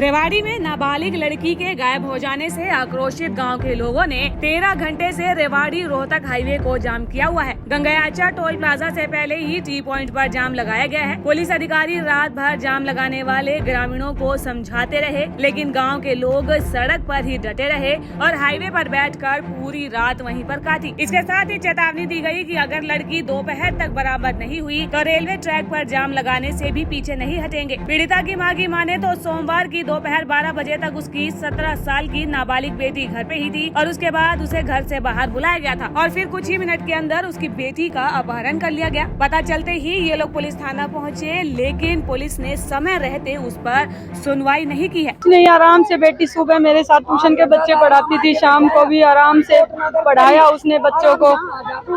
रेवाड़ी में नाबालिग लड़की के गायब हो जाने से आक्रोशित गांव के लोगों ने 13 घंटे से रेवाड़ी रोहतक हाईवे को जाम किया हुआ है। गंगायाचा टोल प्लाजा से पहले ही टी पॉइंट पर जाम लगाया गया है। पुलिस अधिकारी रात भर जाम लगाने वाले ग्रामीणों को समझाते रहे, लेकिन गांव के लोग सड़क पर ही डटे रहे और हाईवे पर बैठकर पूरी रात वहीं पर काटी। इसके साथ ही चेतावनी दी गई कि अगर लड़की दोपहर तक बरामद नहीं हुई तो रेलवे ट्रैक पर जाम लगाने से भी पीछे नहीं हटेंगे। पीड़िता की मां की माने तो सोमवार की दोपहर 12 बजे तक उसकी 17 साल की नाबालिग बेटी घर पे ही थी और उसके बाद उसे घर से बाहर बुलाया गया था और फिर कुछ ही मिनट के अंदर उसकी बेटी का अपहरण कर लिया गया। पता चलते ही ये लोग पुलिस थाना पहुँचे, लेकिन पुलिस ने समय रहते उस पर सुनवाई नहीं की है। नहीं, आराम से बेटी सुबह मेरे साथ ट्यूशन के बच्चे पढ़ाती थी, शाम को भी आराम से पढ़ाया उसने बच्चों को।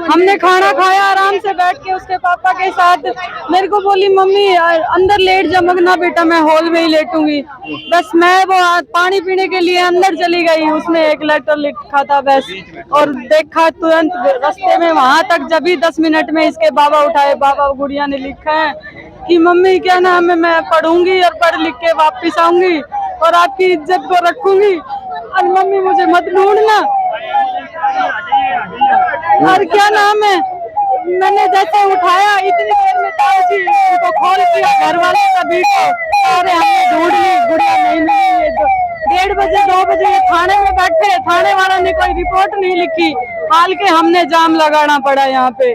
हमने खाना खाया आराम से बैठ के उसके पापा के साथ। मेरे को बोली मम्मी अंदर लेट जा, मगना बेटा मैं हॉल में ही लेटूंगी। बस मैं वो पानी पीने के लिए अंदर चली गई, उसने एक लेटर लिखा था बस, और देखा तुरंत रास्ते में वहां तक जब भी 10 मिनट में इसके बाबा उठाए। बाबा गुड़िया ने लिखा है कि मम्मी क्या नाम है, मैं पढ़ूंगी और पढ़ लिख के वापिस आऊंगी और आपकी इज्जत को रखूंगी और मम्मी मुझे मत ढूंढना। और क्या नाम है, मैंने जैसे उठाया इतनी देर में ताऊजी उनको खोल किया, घर वाले सभी को सारे हमने ढूंढ ली, गुड़िया नहीं मिली। 1:30 बजे 2 बजे थाने में बैठे, थाने वालों ने कोई रिपोर्ट नहीं लिखी, हाल के हमने जाम लगाना पड़ा यहाँ पे।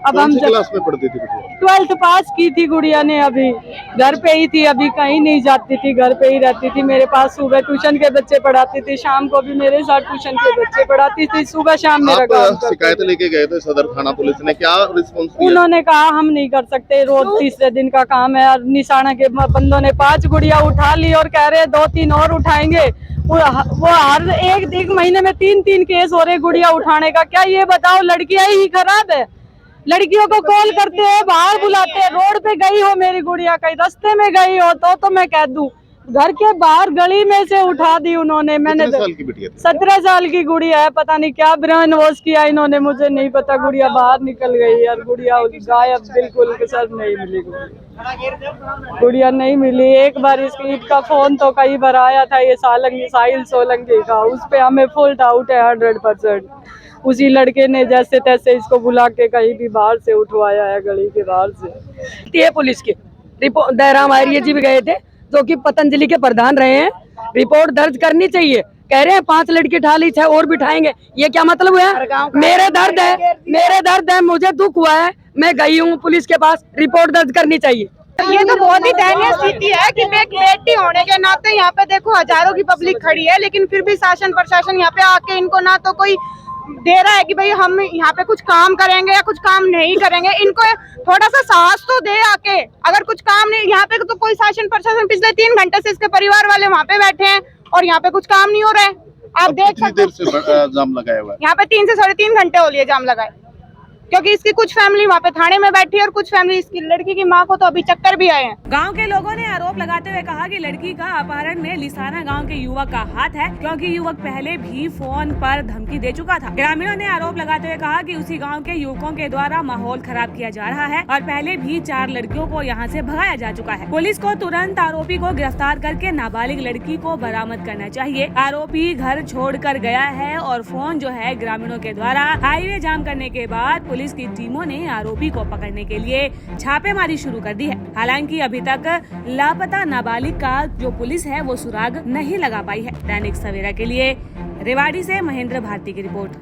अब हम क्लास में पढ़ती थी? 12th पास की थी गुड़िया ने, अभी घर पे ही थी, अभी कहीं नहीं जाती थी, घर पे ही रहती थी मेरे पास। सुबह ट्यूशन के बच्चे पढ़ाती थी, शाम को भी मेरे साथ ट्यूशन के बच्चे पढ़ाती थी, सुबह शाम मेरा काम। शिकायत लेके गए थे सदर थाना पुलिस ने, क्या रिस्पॉन्स दिया? उन्होंने कहा हम नहीं कर सकते, रोज तीसरे दिन का काम है। और निशाना के बंदों ने 5 गुड़िया उठा ली और कह रहे 2-3 और उठाएंगे। वो हर एक महीने में 3-3 केस हो रहे गुड़िया उठाने का। क्या ये बताओ, लड़कियां ही खराब है? लड़कियों को कॉल करते हैं, बाहर बुलाते हैं। रोड पे गई हो मेरी गुड़िया, कहीं रास्ते में गई हो तो मैं कह दूं, घर के बाहर गली में से उठा दी उन्होंने। मैंने 17 साल की गुड़िया है, पता नहीं क्या ब्रेन वॉश किया इन्होंने, मुझे नहीं पता। गुड़िया बाहर निकल गई और गुड़िया गायब, बिल्कुल सर नहीं मिली गुड़िया नहीं मिली। एक बार इसकी का फोन तो कई बार आया था, ये साहिल सोलंकी का, उस पे हमें फुल डाउट है 100%। उसी लड़के ने जैसे तैसे इसको बुला के कहीं भी बाहर से उठवाया है, गली के बाहर से। पुलिस की रिपोर्ट दहराम आर्य जी भी गए थे, जो कि पतंजलि के प्रधान रहे हैं। रिपोर्ट दर्ज करनी चाहिए। कह रहे हैं 5 लड़की उठा ली, 6 और बिठाएंगे, ये क्या मतलब है? मेरे दर्द है, मुझे दुख हुआ है, मैं गई हूँ पुलिस के पास, रिपोर्ट दर्ज करनी चाहिए। ये तो बहुत ही दयनीय स्थिति है कि एक बेटी होने के नाते यहाँ पे देखो हजारों की पब्लिक खड़ी है, लेकिन फिर भी शासन प्रशासन यहाँ पे आके इनको ना तो कोई दे रहा है कि भाई हम यहाँ पे कुछ काम करेंगे या कुछ काम नहीं करेंगे। इनको थोड़ा सा साहस तो दे आके, अगर कुछ काम नहीं यहाँ पे तो कोई शासन प्रशासन। पिछले 3 घंटे से इसके परिवार वाले वहाँ पे बैठे हैं और यहाँ पे कुछ काम नहीं हो रहा है। आप देख सकते हैं जाम लगाया हुआ है यहाँ पे 3 से 3.5 घंटे हो लिए जाम लगाए, क्योंकि इसकी कुछ फैमिली वहाँ पे थाने में बैठी है और कुछ फैमिली इसकी लड़की की माँ को तो अभी चक्कर भी आए हैं। गांव के लोगों ने आरोप लगाते हुए कहा कि लड़की का अपहरण में लिसाना गांव के युवक का हाथ है, क्योंकि युवक पहले भी फोन पर धमकी दे चुका था। ग्रामीणों ने आरोप लगाते हुए कहा कि उसी गांव के युवकों के द्वारा माहौल खराब किया जा रहा है और पहले भी 4 लड़कियों को यहां से भगाया जा चुका है। पुलिस को तुरंत आरोपी को गिरफ्तार करके नाबालिग लड़की को बरामद करना चाहिए। आरोपी घर छोड़ कर गया है और फोन जो है ग्रामीणों के द्वारा हाईवे जाम करने के बाद पुलिस की टीमों ने आरोपी को पकड़ने के लिए छापेमारी शुरू कर दी है। हालांकि अभी तक लापता नाबालिग का जो पुलिस है वो सुराग नहीं लगा पाई है। दैनिक सवेरा के लिए रेवाड़ी से महेंद्र भारती की रिपोर्ट।